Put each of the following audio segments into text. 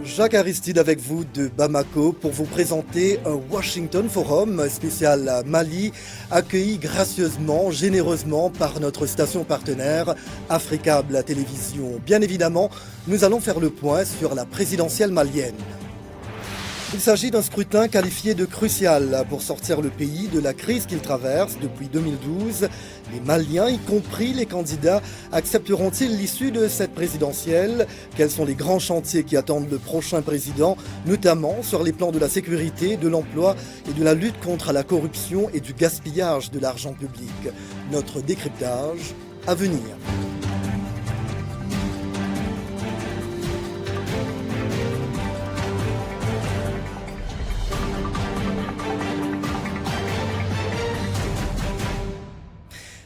Jacques Aristide avec vous de Bamako pour vous présenter un Washington Forum spécial Mali, accueilli gracieusement, généreusement par notre station partenaire Africable Télévision. Bien évidemment, nous allons faire le point sur la présidentielle malienne. Il s'agit d'un scrutin qualifié de crucial pour sortir le pays de la crise qu'il traverse depuis 2012. Les Maliens, y compris les candidats, accepteront-ils l'issue de cette présidentielle? Quels sont les grands chantiers qui attendent le prochain président, notamment sur les plans de la sécurité, de l'emploi et de la lutte contre la corruption et du gaspillage de l'argent public? Notre décryptage à venir.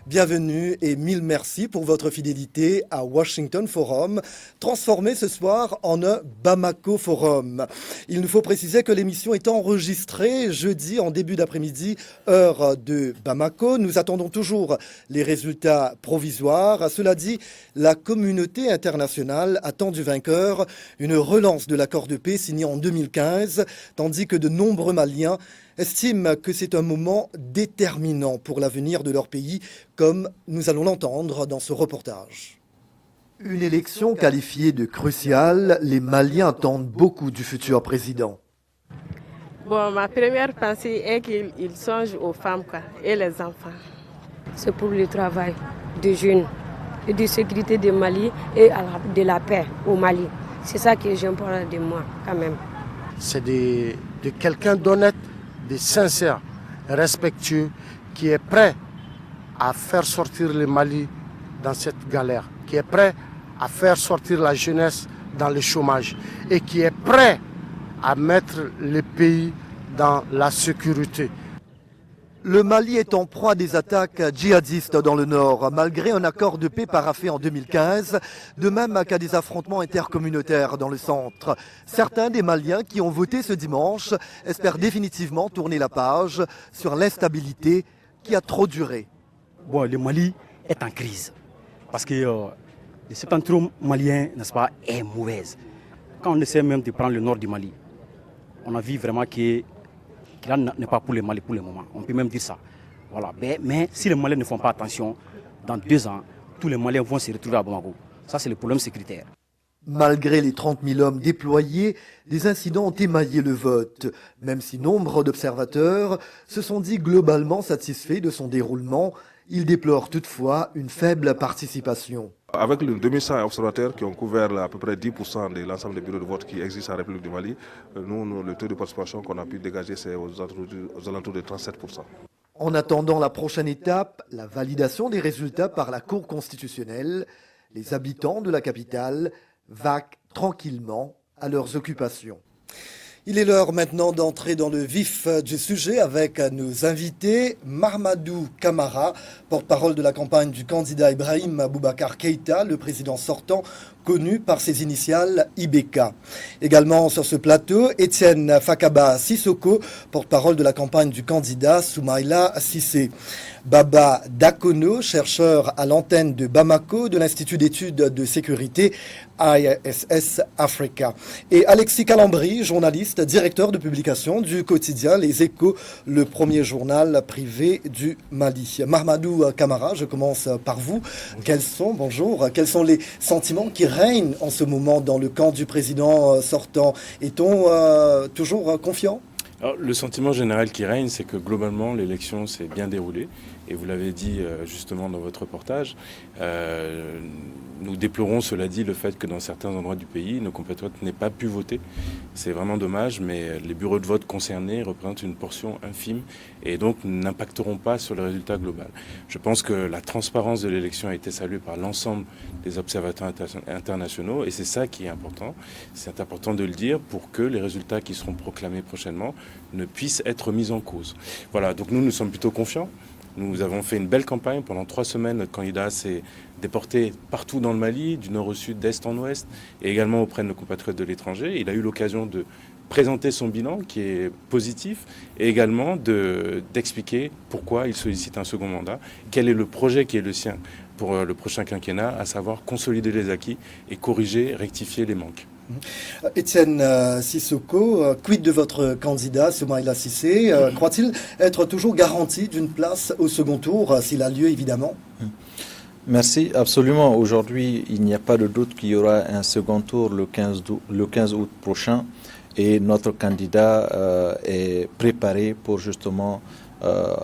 Bienvenue et mille merci pour votre fidélité à Washington Forum, transformé ce soir en un Bamako Forum. Il nous faut préciser que l'émission est enregistrée jeudi en début d'après-midi, heure de Bamako. Nous attendons toujours les résultats provisoires. Cela dit, la communauté internationale attend du vainqueur une relance de l'accord de paix signé en 2015, tandis que de nombreux Maliens estiment que c'est un moment déterminant pour l'avenir de leur pays, comme nous allons l'entendre dans ce reportage. Une élection qualifiée de cruciale, les Maliens attendent beaucoup du futur président. Bon, ma première pensée est qu'il songe aux femmes et les enfants. C'est pour le travail des jeunes et de sécurité du Mali et de la paix au Mali. C'est ça que j'aime parler de moi quand même. C'est de quelqu'un d'honnête, de sincère, respectueux, qui est prêt à faire sortir le Mali dans cette galère, qui est prêt à faire sortir la jeunesse dans le chômage et qui est prêt à mettre le pays dans la sécurité. Le Mali est en proie des attaques djihadistes dans le nord, malgré un accord de paix paraphé en 2015, de même qu'à des affrontements intercommunautaires dans le centre. Certains des Maliens qui ont voté ce dimanche espèrent définitivement tourner la page sur l'instabilité qui a trop duré. Bon, le Mali est en crise, parce que le septentrion malien, n'est-ce pas, est mauvaise. Quand on essaie même de prendre le nord du Mali, on a vu vraiment que là n'est pas pour le Mali pour le moment. On peut même dire ça. Voilà. Mais si les Maliens ne font pas attention, dans 2 ans, tous les Maliens vont se retrouver à Bamako. Ça, c'est le problème sécuritaire. Malgré les 30 000 hommes déployés, des incidents ont émaillé le vote, même si nombre d'observateurs se sont dit globalement satisfaits de son déroulement. Ils déplorent toutefois une faible participation. Avec les 2100 observateurs qui ont couvert à peu près 10% de l'ensemble des bureaux de vote qui existent en République du Mali, nous, le taux de participation qu'on a pu dégager, c'est aux alentours de 37%. En attendant la prochaine étape, la validation des résultats par la Cour constitutionnelle, les habitants de la capitale vaquent tranquillement à leurs occupations. Il est l'heure maintenant d'entrer dans le vif du sujet avec nos invités. Mahamadou Camara, porte-parole de la campagne du candidat Ibrahim Boubacar Keïta, le président sortant, connu par ses initiales IBK. Également sur ce plateau, Étienne Fakaba Sissoko, porte-parole de la campagne du candidat Soumaïla Cissé. Baba Dakono, chercheur à l'antenne de Bamako de l'Institut d'études de sécurité ISS Africa. Et Alexis Calambri, journaliste, directeur de publication du quotidien Les Échos, le premier journal privé du Mali. Mahamadou Camara, je commence par vous. Bonjour. Quels sont les sentiments qui règnent en ce moment dans le camp du président sortant? Est-on toujours confiant? Alors, le sentiment général qui règne, c'est que globalement, l'élection s'est bien déroulée. Et vous l'avez dit justement dans votre reportage. Nous déplorons, cela dit, le fait que dans certains endroits du pays, nos compatriotes n'aient pas pu voter. C'est vraiment dommage, mais les bureaux de vote concernés représentent une portion infime et donc n'impacteront pas sur le résultat global. Je pense que la transparence de l'élection a été saluée par l'ensemble des observateurs internationaux et c'est ça qui est important. C'est important de le dire pour que les résultats qui seront proclamés prochainement ne puissent être mis en cause. Voilà, donc nous sommes plutôt confiants. Nous avons fait une belle campagne. Pendant 3 semaines, notre candidat s'est déporté partout dans le Mali, du nord au sud, d'est en ouest, et également auprès de nos compatriotes de l'étranger. Il a eu l'occasion de présenter son bilan, qui est positif, et également d'expliquer pourquoi il sollicite un second mandat, quel est le projet qui est le sien pour le prochain quinquennat, à savoir consolider les acquis et corriger, rectifier les manques. Étienne Sissoko, quid de votre candidat, Soumaïla Cissé? Croit-il être toujours garanti d'une place au second tour, s'il a lieu évidemment? Merci, absolument. Aujourd'hui, il n'y a pas de doute qu'il y aura un second tour le 15 août prochain et notre candidat est préparé pour justement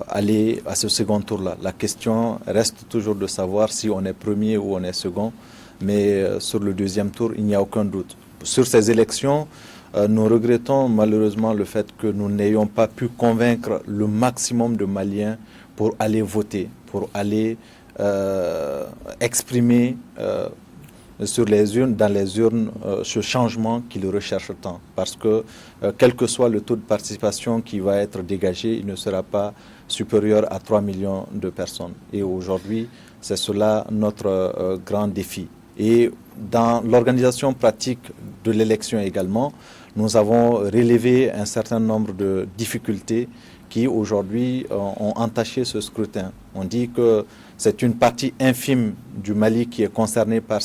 aller à ce second tour-là. La question reste toujours de savoir si on est premier ou on est second, mais sur le deuxième tour, il n'y a aucun doute. Sur ces élections, nous regrettons malheureusement le fait que nous n'ayons pas pu convaincre le maximum de Maliens pour aller voter, pour aller exprimer dans les urnes ce changement qu'ils recherchent tant. Parce que quel que soit le taux de participation qui va être dégagé, il ne sera pas supérieur à 3 millions de personnes. Et aujourd'hui, c'est cela notre grand défi. Et dans l'organisation pratique de l'élection également, nous avons relevé un certain nombre de difficultés qui aujourd'hui ont entaché ce scrutin. On dit que c'est une partie infime du Mali qui est concernée par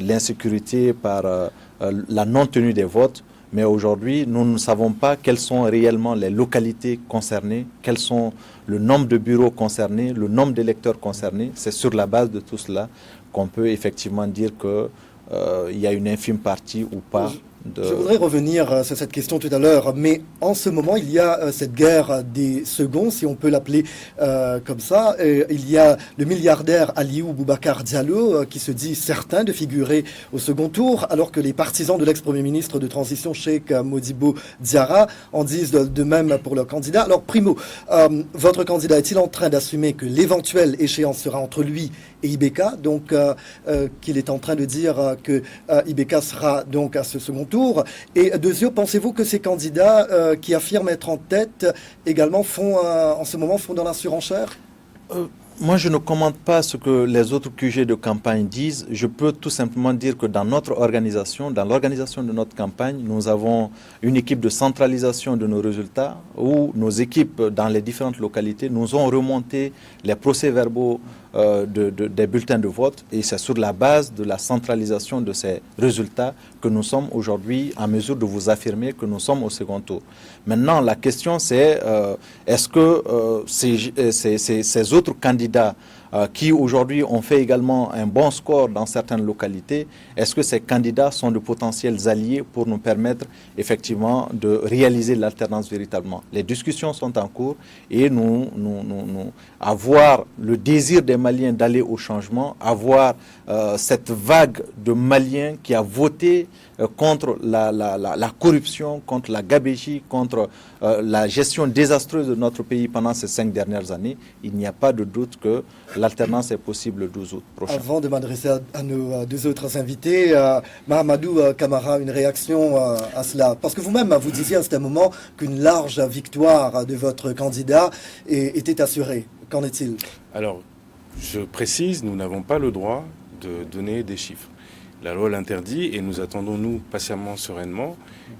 l'insécurité, par la non-tenue des votes. Mais aujourd'hui, nous ne savons pas quelles sont réellement les localités concernées, quels sont le nombre de bureaux concernés, le nombre d'électeurs concernés. C'est sur la base de tout cela qu'on peut effectivement dire qu'il y a une infime partie ou pas. Je voudrais revenir sur cette question tout à l'heure, mais en ce moment, il y a cette guerre des seconds, si on peut l'appeler comme ça. Il y a le milliardaire Aliou Boubacar Diallo qui se dit certain de figurer au second tour, alors que les partisans de l'ex-premier ministre de transition, Cheikh Modibo Diarra, en disent de même pour leur candidat. Alors, Primo, votre candidat est-il en train d'assumer que l'éventuelle échéance sera entre lui et Ibeka, donc qu'il est en train de dire que Ibeka sera donc à ce second tour? Et Dezio, pensez-vous que ces candidats qui affirment être en tête également en ce moment font dans la surenchère? Moi, je ne commente pas ce que les autres QG de campagne disent. Je peux tout simplement dire que dans notre organisation, dans l'organisation de notre campagne, nous avons une équipe de centralisation de nos résultats où nos équipes dans les différentes localités nous ont remonté les procès-verbaux des bulletins de vote et c'est sur la base de la centralisation de ces résultats que nous sommes aujourd'hui en mesure de vous affirmer que nous sommes au second tour. Maintenant, la question c'est est-ce que ces autres candidats qui aujourd'hui ont fait également un bon score dans certaines localités, est-ce que ces candidats sont de potentiels alliés pour nous permettre effectivement de réaliser l'alternance véritablement? Les discussions sont en cours et nous avoir le désir des Maliens d'aller au changement, avoir cette vague de Maliens qui a voté contre la corruption, contre la gabegie, contre la gestion désastreuse de notre pays pendant ces 5 dernières années, il n'y a pas de doute que l'alternance est possible le 12 août prochain. Avant de m'adresser à nos deux autres invités, Mahamadou Camara, une réaction à cela? Parce que vous-même, vous disiez à un moment qu'une large victoire de votre candidat était assurée. Qu'en est-il? Alors, je précise, nous n'avons pas le droit de donner des chiffres. La loi l'interdit et nous attendons, nous, patiemment, sereinement,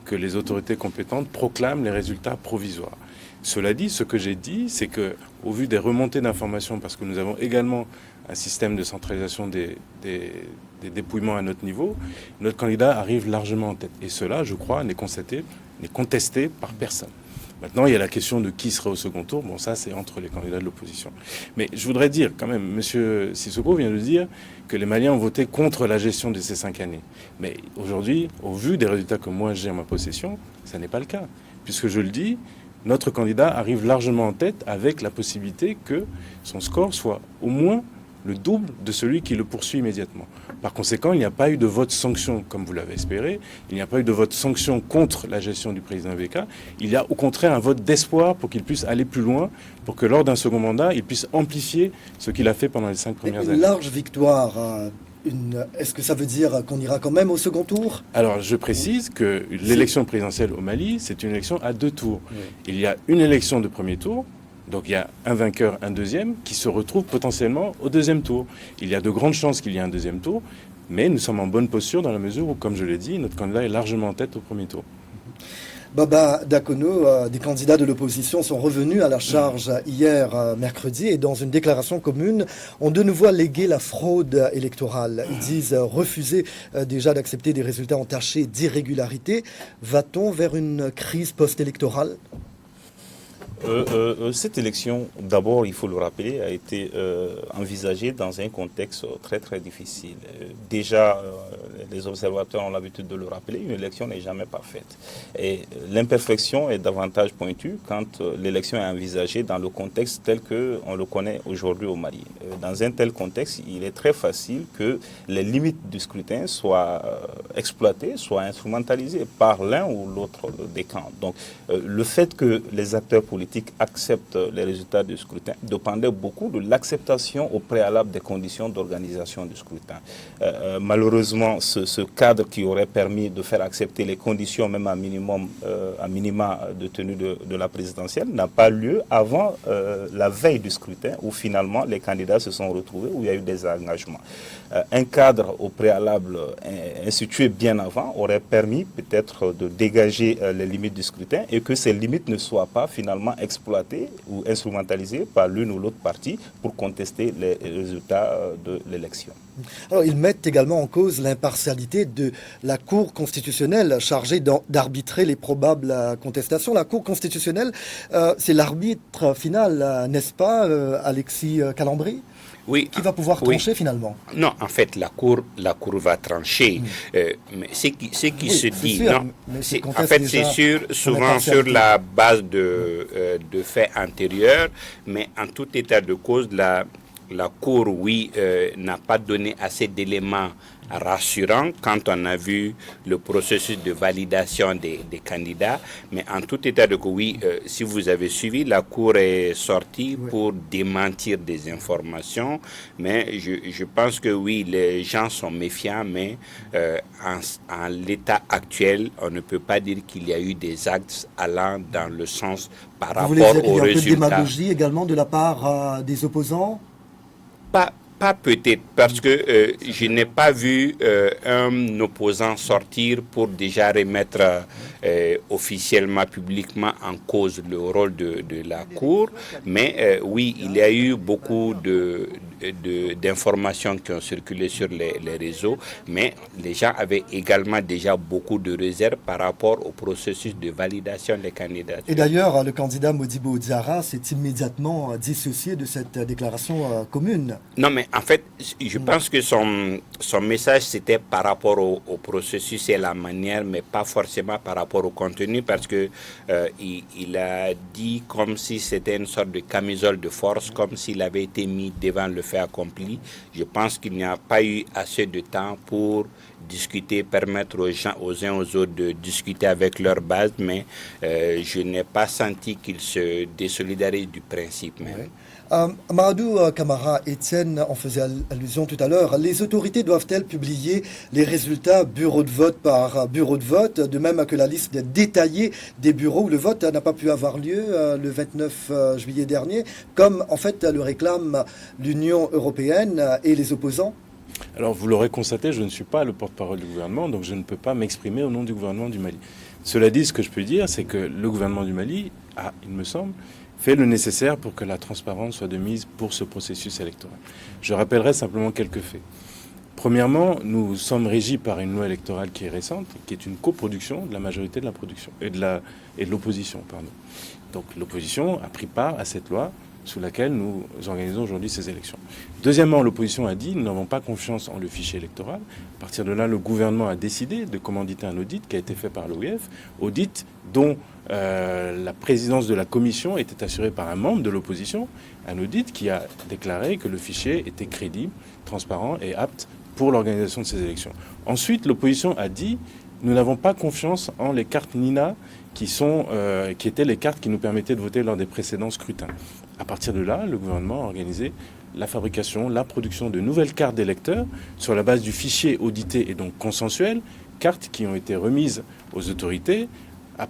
que les autorités compétentes proclament les résultats provisoires. Cela dit, ce que j'ai dit, c'est que, au vu des remontées d'informations, parce que nous avons également un système de centralisation des dépouillements à notre niveau, notre candidat arrive largement en tête. Et cela, je crois, n'est contesté par personne. Maintenant, il y a la question de qui serait au second tour. Bon, ça, c'est entre les candidats de l'opposition. Mais je voudrais dire, quand même, M. Sissoko vient de dire que les Maliens ont voté contre la gestion de ces 5 années. Mais aujourd'hui, au vu des résultats que moi j'ai en ma possession, ça n'est pas le cas. Puisque je le dis, notre candidat arrive largement en tête avec la possibilité que son score soit au moins le double de celui qui le poursuit immédiatement. Par conséquent, il n'y a pas eu de vote sanction, comme vous l'avez espéré. Il n'y a pas eu de vote sanction contre la gestion du président Ibeka. Il y a au contraire un vote d'espoir pour qu'il puisse aller plus loin, pour que lors d'un second mandat, il puisse amplifier ce qu'il a fait pendant les 5 premières années. Une large victoire, est-ce que ça veut dire qu'on ira quand même au second tour? Alors, je précise que l'élection présidentielle au Mali, c'est une élection à 2 tours. Oui. Il y a une élection de premier tour. Donc il y a un vainqueur, un deuxième, qui se retrouve potentiellement au deuxième tour. Il y a de grandes chances qu'il y ait un deuxième tour, mais nous sommes en bonne posture dans la mesure où, comme je l'ai dit, notre candidat est largement en tête au premier tour. Baba Dakono, des candidats de l'opposition sont revenus à la charge hier mercredi et dans une déclaration commune ont de nouveau allégué la fraude électorale. Ils disent refuser déjà d'accepter des résultats entachés d'irrégularité. Va-t-on vers une crise post-électorale ? Cette élection, d'abord, il faut le rappeler, a été envisagée dans un contexte très très difficile. Déjà, les observateurs ont l'habitude de le rappeler, une élection n'est jamais parfaite. Et l'imperfection est davantage pointue quand l'élection est envisagée dans le contexte tel qu'on le connaît aujourd'hui au Mali. Dans un tel contexte, il est très facile que les limites du scrutin soient exploitées, soient instrumentalisées par l'un ou l'autre des camps. Donc, le fait que les acteurs politiques acceptent les résultats du scrutin dépendait beaucoup de l'acceptation au préalable des conditions d'organisation du scrutin. Malheureusement, ce cadre qui aurait permis de faire accepter les conditions, même à minima de tenue de la présidentielle, n'a pas lieu avant la veille du scrutin où finalement les candidats se sont retrouvés, où il y a eu des engagements. Un cadre au préalable institué bien avant aurait permis peut-être de dégager les limites du scrutin et que ces limites ne soient pas finalement exploitées ou instrumentalisées par l'une ou l'autre partie pour contester les résultats de l'élection. Alors, ils mettent également en cause l'impartialité de la Cour constitutionnelle chargée d'arbitrer les probables contestations. La Cour constitutionnelle, c'est l'arbitre final, n'est-ce pas, Alexis Calambri ? Oui, qui va pouvoir trancher finalement. Non, en fait, la cour va trancher. Mais ce qui se dit, sûr, non, en fait, c'est sûr, souvent sur la base de faits antérieurs, mais en tout état de cause, la Cour, n'a pas donné assez d'éléments rassurants quand on a vu le processus de validation des candidats. Mais en tout état de cause, si vous avez suivi, la Cour est sortie pour démentir des informations. Mais je pense que les gens sont méfiants, mais en l'état actuel, on ne peut pas dire qu'il y a eu des actes allant dans le sens par rapport aux résultats. Vous voulez dire qu'il y a un peu de démagogie également de la part des opposants ? Pas peut-être, parce que je n'ai pas vu un opposant sortir pour déjà remettre officiellement, publiquement en cause le rôle de la Cour. Mais il y a eu beaucoup d'informations qui ont circulé sur les réseaux, mais les gens avaient également déjà beaucoup de réserves par rapport au processus de validation des candidats. Et d'ailleurs, le candidat Modibo Diarra s'est immédiatement dissocié de cette déclaration commune. Non, mais en fait, je pense que son message, c'était par rapport au processus et la manière, mais pas forcément par rapport au contenu, parce que il a dit comme si c'était une sorte de camisole de force, comme s'il avait été mis devant le fait accompli. Je pense qu'il n'y a pas eu assez de temps pour discuter, permettre aux gens, aux uns aux autres de discuter avec leur base, mais je n'ai pas senti qu'ils se désolidarisent du principe même. Mahamadou Camara, Étienne en faisait allusion tout à l'heure. Les autorités doivent-elles publier les résultats bureau de vote par bureau de vote, de même que la liste détaillée des bureaux où le vote n'a pas pu avoir lieu le 29 juillet dernier, comme en fait le réclame l'Union européenne et les opposants? Alors vous l'aurez constaté, je ne suis pas le porte-parole du gouvernement, donc je ne peux pas m'exprimer au nom du gouvernement du Mali. Cela dit, ce que je peux dire, c'est que le gouvernement du Mali a, il me semble, fait le nécessaire pour que la transparence soit de mise pour ce processus électoral. Je rappellerai simplement quelques faits. Premièrement, nous sommes régis par une loi électorale qui est récente, qui est une coproduction de la majorité de la production et de l'opposition. Donc l'opposition a pris part à cette loi sous laquelle nous organisons aujourd'hui ces élections. Deuxièmement, l'opposition a dit « nous n'avons pas confiance en le fichier électoral ». À partir de là, le gouvernement a décidé de commanditer un audit qui a été fait par l'OIF, audit dont la présidence de la commission était assurée par un membre de l'opposition, un audit qui a déclaré que le fichier était crédible, transparent et apte pour l'organisation de ces élections. Ensuite, l'opposition a dit « nous n'avons pas confiance en les cartes NINA qui étaient les cartes qui nous permettaient de voter lors des précédents scrutins ». À partir de là, le gouvernement a organisé la fabrication, la production de nouvelles cartes d'électeurs sur la base du fichier audité et donc consensuel, cartes qui ont été remises aux autorités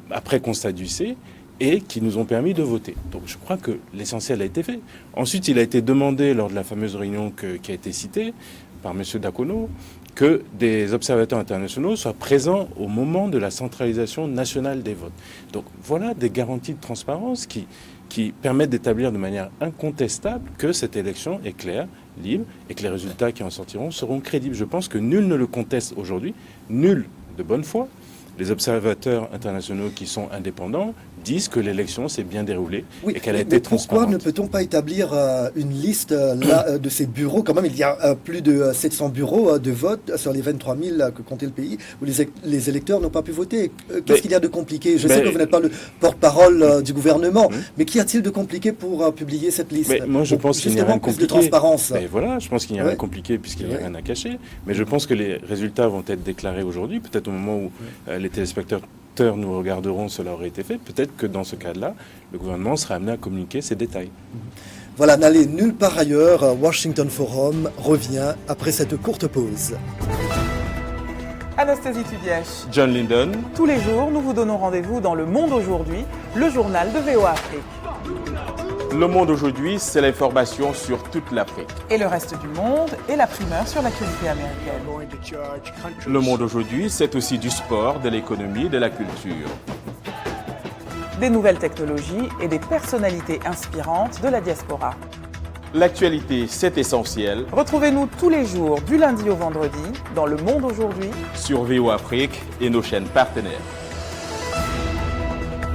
après constat du C et qui nous ont permis de voter. Donc je crois que l'essentiel a été fait. Ensuite, il a été demandé lors de la fameuse réunion qui a été citée par M. Dakono que des observateurs internationaux soient présents au moment de la centralisation nationale des votes. Donc voilà des garanties de transparence qui permettent d'établir de manière incontestable que cette élection est claire, libre, et que les résultats qui en sortiront seront crédibles. Je pense que nul ne le conteste aujourd'hui, nul de bonne foi. Les observateurs internationaux qui sont indépendants disent que l'élection s'est bien déroulée et qu'elle a été transparente. Pourquoi ne peut-on pas établir une liste de ces bureaux? Quand même, il y a plus de 700 bureaux de vote sur les 23 000 que comptait le pays, où les électeurs n'ont pas pu voter. Qu'est-ce qu'il y a de compliqué? Je sais que vous n'êtes pas le porte-parole du gouvernement, mais qu'y a-t-il de compliqué pour publier cette liste? Moi, je pense qu'il n'y a rien de compliqué. De transparence. Voilà, je pense qu'il n'y a rien de compliqué puisqu'il n'y a rien à cacher. Mais je pense que les résultats vont être déclarés aujourd'hui, peut-être au moment où les téléspectateurs nous regarderont, cela aurait été fait. Peut-être que dans ce cas-là, le gouvernement sera amené à communiquer ces détails. Voilà, n'allez nulle part ailleurs. Washington Forum revient après cette courte pause. Anastasie Tudiach. John Linden. Tous les jours, nous vous donnons rendez-vous dans Le Monde aujourd'hui, le journal de VOA Afrique. Le Monde aujourd'hui, c'est l'information sur toute l'Afrique. Et le reste du monde et la primeur sur l'actualité américaine. Le Monde aujourd'hui, c'est aussi du sport, de l'économie, de la culture. Des nouvelles technologies et des personnalités inspirantes de la diaspora. L'actualité, c'est essentiel. Retrouvez-nous tous les jours, du lundi au vendredi, dans Le Monde aujourd'hui, sur VOA Afrique et nos chaînes partenaires.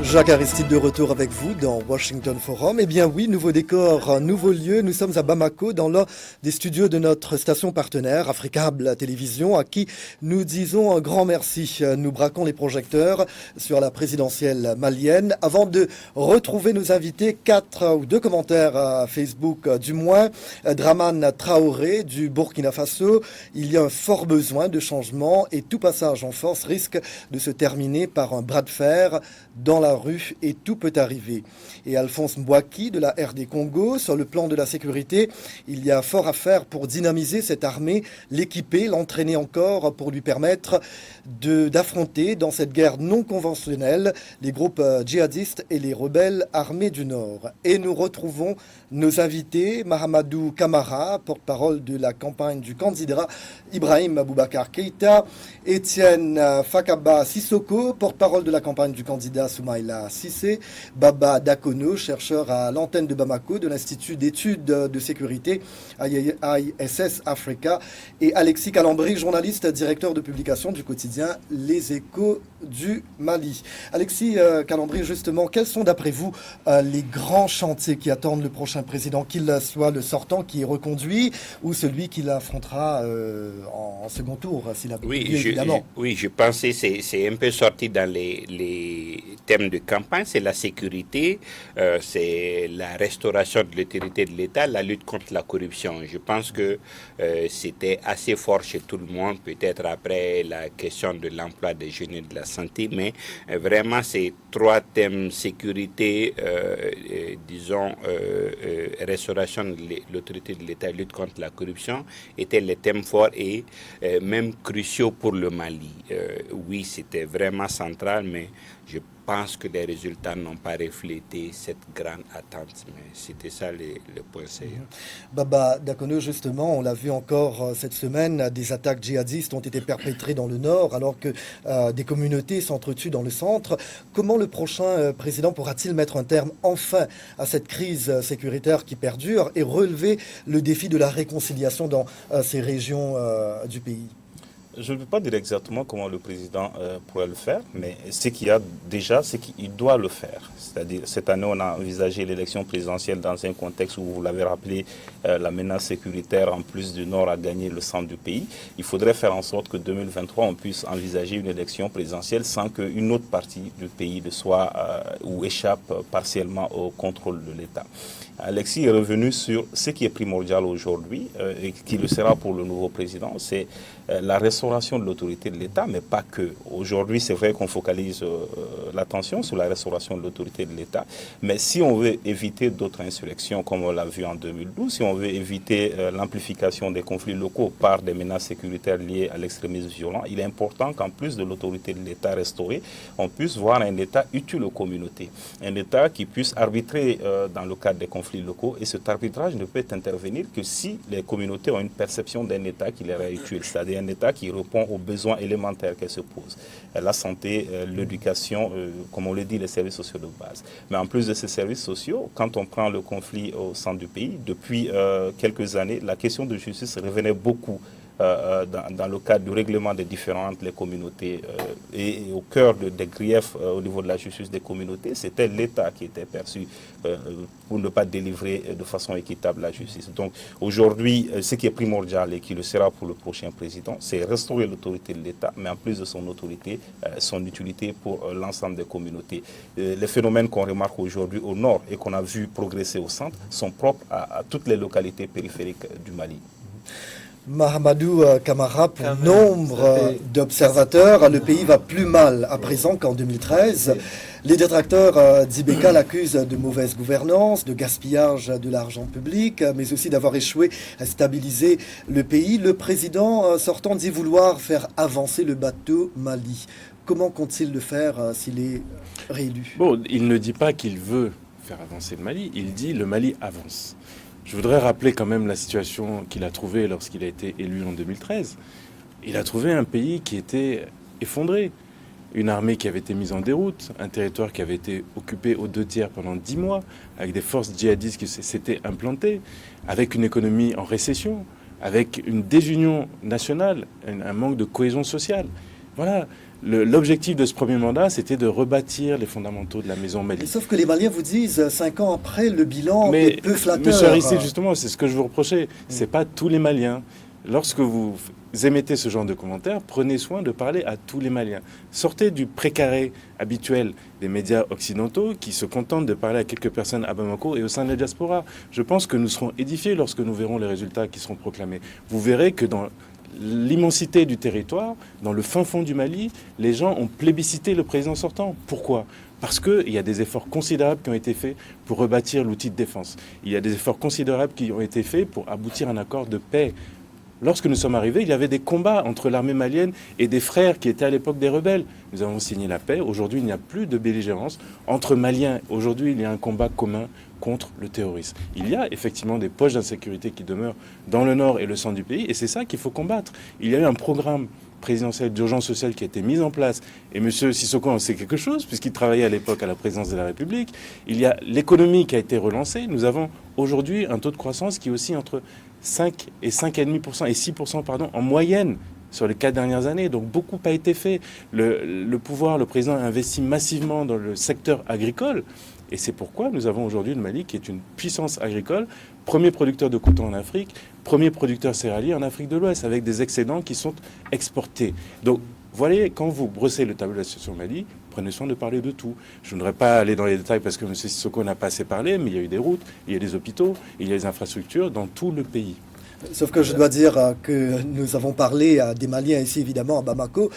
Jacques Aristide de retour avec vous dans Washington Forum. Eh bien oui, nouveau décor, nouveau lieu. Nous sommes à Bamako dans l'un des studios de notre station partenaire Africable Télévision à qui nous disons un grand merci. Nous braquons les projecteurs sur la présidentielle malienne. Avant de retrouver nos invités, 4 ou 2 commentaires à Facebook du moins. Draman Traoré du Burkina Faso. Il y a un fort besoin de changement et tout passage en force risque de se terminer par un bras de fer dans la rue et tout peut arriver. Et Alphonse Mbouaki de la RD Congo, sur le plan de la sécurité, il y a fort à faire pour dynamiser cette armée, l'équiper, l'entraîner encore pour lui permettre d'affronter dans cette guerre non conventionnelle les groupes djihadistes et les rebelles armés du Nord. Et nous retrouvons nos invités, Mahamadou Kamara, porte-parole de la campagne du candidat Ibrahim Boubacar Keïta, Étienne Fakaba Sissoko, porte-parole de la campagne du candidat Soumaïla Cissé, Baba Dakono, chercheur à l'antenne de Bamako de l'Institut d'études de sécurité ISS Africa, et Alexis Calambri, journaliste, directeur de publication du quotidien Les Échos du Mali. Alexis Calambri, justement, quels sont d'après vous les grands chantiers qui attendent le prochain président, qu'il soit le sortant qui est reconduit ou celui qui l'affrontera en second tour, s'il a évidemment. Oui, je pensais que c'est un peu sorti dans les thèmes de campagne, c'est la sécurité, c'est la restauration de l'autorité de l'État, la lutte contre la corruption. Je pense que c'était assez fort chez tout le monde, peut-être après la question de l'emploi des jeunes et de la santé, mais vraiment ces 3 thèmes, sécurité, restauration de l'autorité de l'État, lutte contre la corruption, étaient les thèmes forts et même cruciaux pour le Mali. Oui, c'était vraiment central, mais je pense que les résultats n'ont pas reflété cette grande attente, mais c'était ça le point saillant. Baba Dakono, justement, on l'a vu encore cette semaine, des attaques djihadistes ont été perpétrées dans le nord alors que des communautés s'entretuent dans le centre. Comment le prochain président pourra-t-il mettre un terme enfin à cette crise sécuritaire qui perdure et relever le défi de la réconciliation dans ces régions du pays ? Je ne peux pas dire exactement comment le président pourrait le faire, mais ce qu'il y a déjà, c'est qu'il doit le faire. C'est-à-dire, cette année, on a envisagé l'élection présidentielle dans un contexte où, vous l'avez rappelé, la menace sécuritaire, en plus du Nord, a gagné le centre du pays. Il faudrait faire en sorte que 2023, on puisse envisager une élection présidentielle sans qu'une autre partie du pays ne soit ou échappe partiellement au contrôle de l'État. Alexis est revenu sur ce qui est primordial aujourd'hui et qui le sera pour le nouveau président, c'est la restauration restauration de l'autorité de l'État, mais pas que. Aujourd'hui, c'est vrai qu'on focalise l'attention sur la restauration de l'autorité de l'État, mais si on veut éviter d'autres insurrections, comme on l'a vu en 2012, si on veut éviter l'amplification des conflits locaux par des menaces sécuritaires liées à l'extrémisme violent, il est important qu'en plus de l'autorité de l'État restaurée, on puisse voir un État utile aux communautés, un État qui puisse arbitrer dans le cadre des conflits locaux, et cet arbitrage ne peut intervenir que si les communautés ont une perception d'un État qui leur est utile, c'est-à-dire un État qui répond aux besoins élémentaires qu'elles se posent, la santé, l'éducation, comme on le dit, les services sociaux de base. Mais en plus de ces services sociaux, quand on prend le conflit au centre du pays, depuis quelques années, la question de justice revenait beaucoup dans le cadre du règlement des différends entre les communautés et au cœur des griefs au niveau de la justice des communautés, c'était l'État qui était perçu pour ne pas délivrer de façon équitable la justice. Donc aujourd'hui, ce qui est primordial et qui le sera pour le prochain président, c'est restaurer l'autorité de l'État, mais en plus de son autorité, son utilité pour l'ensemble des communautés. Les phénomènes qu'on remarque aujourd'hui au nord et qu'on a vu progresser au centre sont propres à toutes les localités périphériques du Mali. Mahamadou Camara, pour nombre d'observateurs, le pays va plus mal à présent qu'en 2013. Les détracteurs d'Ibeka l'accusent de mauvaise gouvernance, de gaspillage de l'argent public, mais aussi d'avoir échoué à stabiliser le pays. Le président sortant dit vouloir faire avancer le bateau Mali. Comment compte-t-il le faire s'il est réélu? Bon, il ne dit pas qu'il veut faire avancer le Mali, il dit le Mali avance. Je voudrais rappeler quand même la situation qu'il a trouvée lorsqu'il a été élu en 2013. Il a trouvé un pays qui était effondré, une armée qui avait été mise en déroute, un territoire qui avait été occupé aux 2/3 pendant 10 mois, avec des forces djihadistes qui s'étaient implantées, avec une économie en récession, avec une désunion nationale, un manque de cohésion sociale. Voilà. L'objectif de ce premier mandat, c'était de rebâtir les fondamentaux de la maison Mali. Sauf que les Maliens vous disent, 5 ans après, le bilan est peu flatteur. Monsieur Aristide, justement, c'est ce que je vous reprochais. C'est pas tous les Maliens. Lorsque vous émettez ce genre de commentaires, prenez soin de parler à tous les Maliens. Sortez du précaré habituel des médias occidentaux qui se contentent de parler à quelques personnes à Bamako et au sein de la diaspora. Je pense que nous serons édifiés lorsque nous verrons les résultats qui seront proclamés. Vous verrez que dans l'immensité du territoire, dans le fin fond du Mali, les gens ont plébiscité le président sortant. Pourquoi ? Parce qu'il y a des efforts considérables qui ont été faits pour rebâtir l'outil de défense. Il y a des efforts considérables qui ont été faits pour aboutir à un accord de paix. Lorsque nous sommes arrivés, il y avait des combats entre l'armée malienne et des frères qui étaient à l'époque des rebelles. Nous avons signé la paix. Aujourd'hui, il n'y a plus de belligérance entre Maliens. Aujourd'hui, il y a un combat commun contre le terrorisme. Il y a effectivement des poches d'insécurité qui demeurent dans le nord et le centre du pays, et c'est ça qu'il faut combattre. Il y a eu un programme présidentiel d'urgence sociale qui a été mis en place, et M. Sissoko en sait quelque chose, puisqu'il travaillait à l'époque à la présidence de la République. Il y a l'économie qui a été relancée. Nous avons aujourd'hui un taux de croissance qui est aussi entre 5 et 5,5% et 6% en moyenne sur les 4 dernières années. Donc beaucoup a été fait. Le pouvoir, le président a investi massivement dans le secteur agricole. Et c'est pourquoi nous avons aujourd'hui le Mali qui est une puissance agricole, premier producteur de coton en Afrique, premier producteur céréalier en Afrique de l'Ouest, avec des excédents qui sont exportés. Donc, voyez, quand vous brossez le tableau de la situation au Mali, prenez soin de parler de tout. Je ne voudrais pas aller dans les détails parce que M. Sissoko n'a pas assez parlé, mais il y a eu des routes, il y a des hôpitaux, il y a des infrastructures dans tout le pays. Sauf que je dois dire que nous avons parlé à des Maliens ici, évidemment, à Bamako,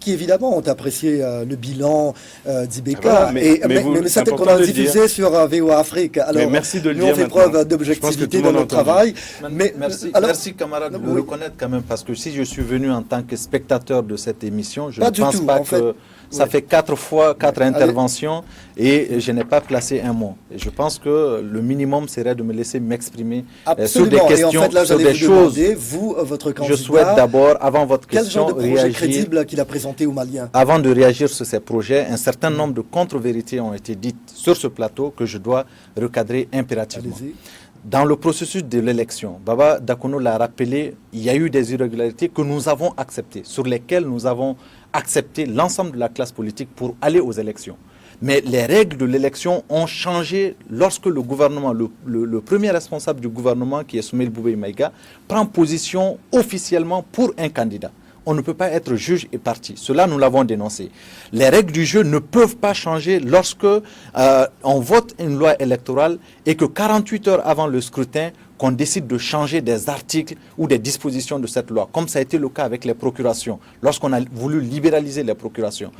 qui évidemment ont apprécié le bilan d'Ibeka. Mais c'est qu'on a diffusé sur VOA Afrique. Alors, merci de le nous, on fait preuve d'objectivité dans notre travail. Merci, camarade, de le reconnaître quand même, parce que si je suis venu en tant que spectateur de cette émission, je ne pense pas que... Ça fait 4 interventions et je n'ai pas placé un mot. Et je pense que le minimum serait de me laisser m'exprimer sur des questions, et en fait, là, sur des choses. Vous, votre candidat, je souhaite d'abord, avant votre question, quel genre de projet crédible qu'il a présenté aux Maliens? Avant de réagir sur ces projets, un certain nombre de contre-vérités ont été dites sur ce plateau que je dois recadrer impérativement. Dans le processus de l'élection, Baba Dakono l'a rappelé, il y a eu des irrégularités que nous avons acceptées, sur lesquelles nous avons accepté l'ensemble de la classe politique pour aller aux élections. Mais les règles de l'élection ont changé lorsque le gouvernement, le premier responsable du gouvernement, qui est Soumaïl Boubèye Maïga, prend position officiellement pour un candidat. On ne peut pas être juge et parti. Cela, nous l'avons dénoncé. Les règles du jeu ne peuvent pas changer lorsque on vote une loi électorale et que 48 heures avant le scrutin, qu'on décide de changer des articles ou des dispositions de cette loi, comme ça a été le cas avec les procurations, lorsqu'on a voulu libéraliser les procurations.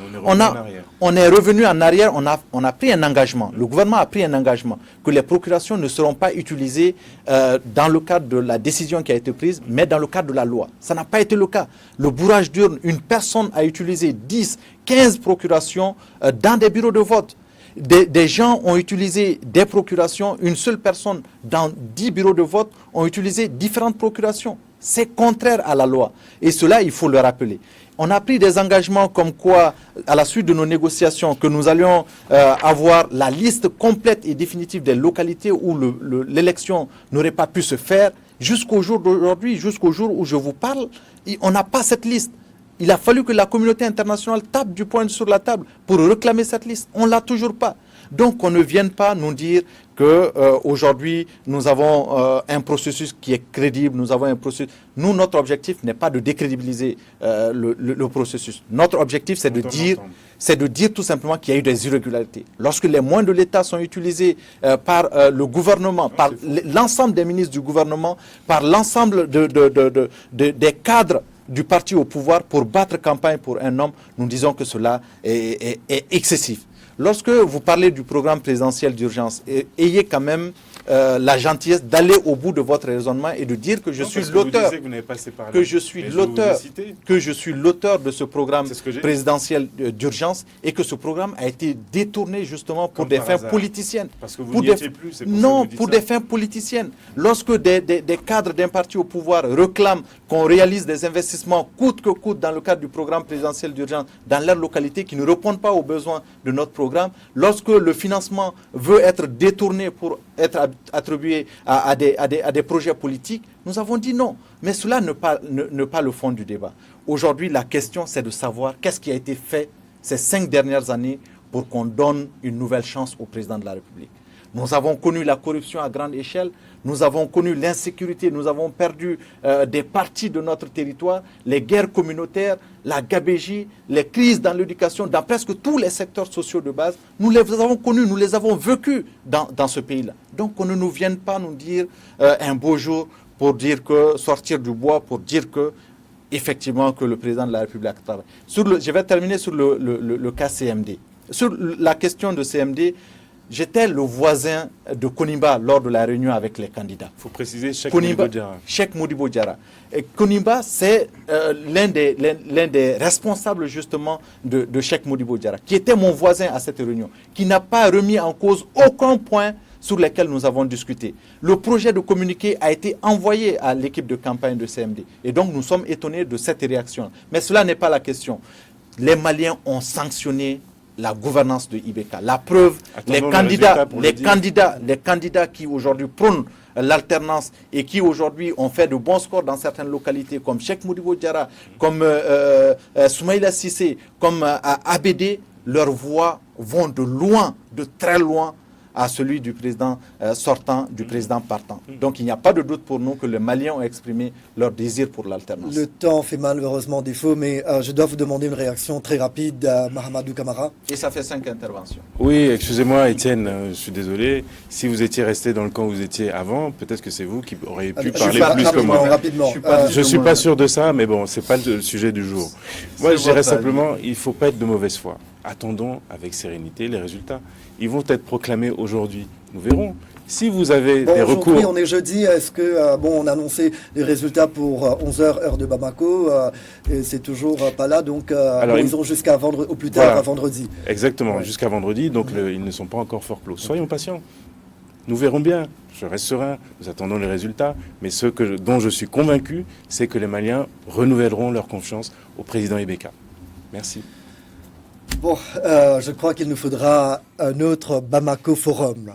On est revenu en arrière, on a pris un engagement, le gouvernement a pris un engagement que les procurations ne seront pas utilisées dans le cadre de la décision qui a été prise, mais dans le cadre de la loi. Ça n'a pas été le cas. Le bourrage d'urne, une personne a utilisé 10, 15 procurations dans des bureaux de vote. Des gens ont utilisé des procurations, une seule personne dans 10 bureaux de vote ont utilisé différentes procurations. C'est contraire à la loi. Et cela, il faut le rappeler. On a pris des engagements comme quoi, à la suite de nos négociations, que nous allions avoir la liste complète et définitive des localités où l'élection n'aurait pas pu se faire. Jusqu'au jour d'aujourd'hui, jusqu'au jour où je vous parle, on n'a pas cette liste. Il a fallu que la communauté internationale tape du poing sur la table pour réclamer cette liste. On ne l'a toujours pas. Donc qu'on ne vienne pas nous dire qu'aujourd'hui nous avons un processus qui est crédible, nous avons un processus. Nous, notre objectif n'est pas de décrédibiliser le processus. Notre objectif, c'est de dire tout simplement qu'il y a eu des irrégularités. Lorsque les moyens de l'État sont utilisés par le gouvernement, par l'ensemble des ministres du gouvernement, par l'ensemble des cadres du parti au pouvoir pour battre campagne pour un homme, nous disons que cela est excessif. Lorsque vous parlez du programme présidentiel d'urgence, ayez quand même la gentillesse d'aller au bout de votre raisonnement et de dire que je suis l'auteur, que je suis l'auteur de ce programme présidentiel d'urgence et que ce programme a été détourné justement pour des fins politiciennes. Parce que vous n'y étiez plus, c'est pour ça que non, vous dites pour ça. des fins politiciennes. Lorsque des cadres d'un parti au pouvoir réclament qu'on réalise des investissements coûte que coûte dans le cadre du programme présidentiel d'urgence dans leur localité qui ne répondent pas aux besoins de notre programme, lorsque le financement veut être détourné pour être attribué à des projets politiques, nous avons dit non. Mais cela n'est pas le fond du débat. Aujourd'hui, la question, c'est de savoir qu'est-ce qui a été fait ces 5 dernières années pour qu'on donne une nouvelle chance au président de la République. Nous avons connu la corruption à grande échelle, nous avons connu l'insécurité, nous avons perdu des parties de notre territoire, les guerres communautaires, la gabégie, les crises dans l'éducation, dans presque tous les secteurs sociaux de base. Nous les avons connus, nous les avons vécus dans ce pays-là. Donc qu'on ne nous vienne pas nous dire un beau jour pour dire que, sortir du bois, pour dire que, effectivement, que le président de la République travaille. Je vais terminer sur le cas CMD. Sur la question de CMD, j'étais le voisin de Konimba lors de la réunion avec les candidats. Il faut préciser Cheikh Modibo Diarra. Konimba, c'est l'un des responsables justement de Cheikh Modibo Diarra, qui était mon voisin à cette réunion, qui n'a pas remis en cause aucun point sur lesquels nous avons discuté. Le projet de communiqué a été envoyé à l'équipe de campagne de CMD. Et donc nous sommes étonnés de cette réaction. Mais cela n'est pas la question. Les Maliens ont sanctionné la gouvernance de IBK. La preuve, les candidats qui aujourd'hui prônent l'alternance et qui aujourd'hui ont fait de bons scores dans certaines localités comme Cheikh Modibo Diarra, comme Soumaïla Sissé, comme ABD, leurs voix vont de loin, de très loin, à celui du président sortant, du président partant. Donc il n'y a pas de doute pour nous que les Maliens ont exprimé leur désir pour l'alternance. Le temps fait malheureusement défaut, mais je dois vous demander une réaction très rapide à Mahamadou Camara. Et ça fait 5 interventions. Oui, excusez-moi Étienne, je suis désolé. Si vous étiez resté dans le camp où vous étiez avant, peut-être que c'est vous qui auriez pu parler plus que moi. Je ne suis pas sûr de ça, mais bon, ce n'est pas le sujet du jour. Moi, je dirais simplement, il ne faut pas être de mauvaise foi. Attendons avec sérénité les résultats. Ils vont être proclamés aujourd'hui. Nous verrons. Si vous avez des recours... Aujourd'hui, on est jeudi. Est-ce que... on a annoncé les résultats pour 11h, heure de Bamako. Et c'est toujours pas là. Donc, alors, ils ont jusqu'à vendredi, au plus tard, à vendredi. Exactement, jusqu'à vendredi. Donc, ils ne sont pas encore fort clos. Soyons patients. Nous verrons bien. Je reste serein. Nous attendons les résultats. Mais dont je suis convaincu, c'est que les Maliens renouvelleront leur confiance au président Ibeka. Merci. Bon, je crois qu'il nous faudra un autre Bamako Forum,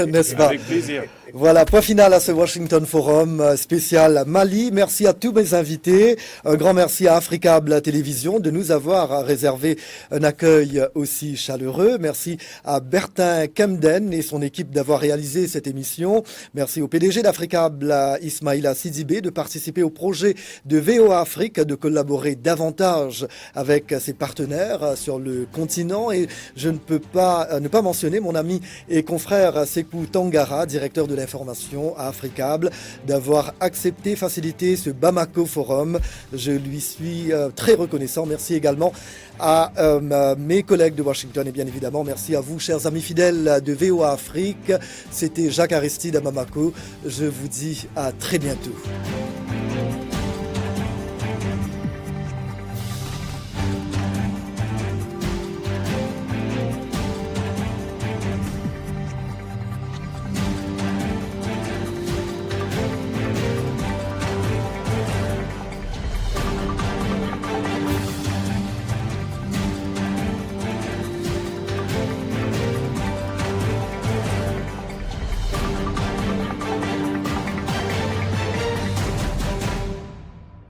n'est-ce pas? Avec plaisir. Voilà, point final à ce Washington Forum spécial Mali. Merci à tous mes invités. Un grand merci à Africable Télévision de nous avoir réservé un accueil aussi chaleureux. Merci à Bertin Kemden et son équipe d'avoir réalisé cette émission. Merci au PDG d'Africable, Ismaïla Sidibé, de participer au projet de VOA Afrique, de collaborer davantage avec ses partenaires sur le continent. Et je ne peux pas ne pas mentionner mon ami et confrère Sekou Tangara, directeur de de l'information à Africable d'avoir accepté, facilité ce Bamako Forum. Je lui suis très reconnaissant. Merci également à mes collègues de Washington et bien évidemment merci à vous chers amis fidèles de VOA Afrique. C'était Jacques Aristide à Bamako. Je vous dis à très bientôt.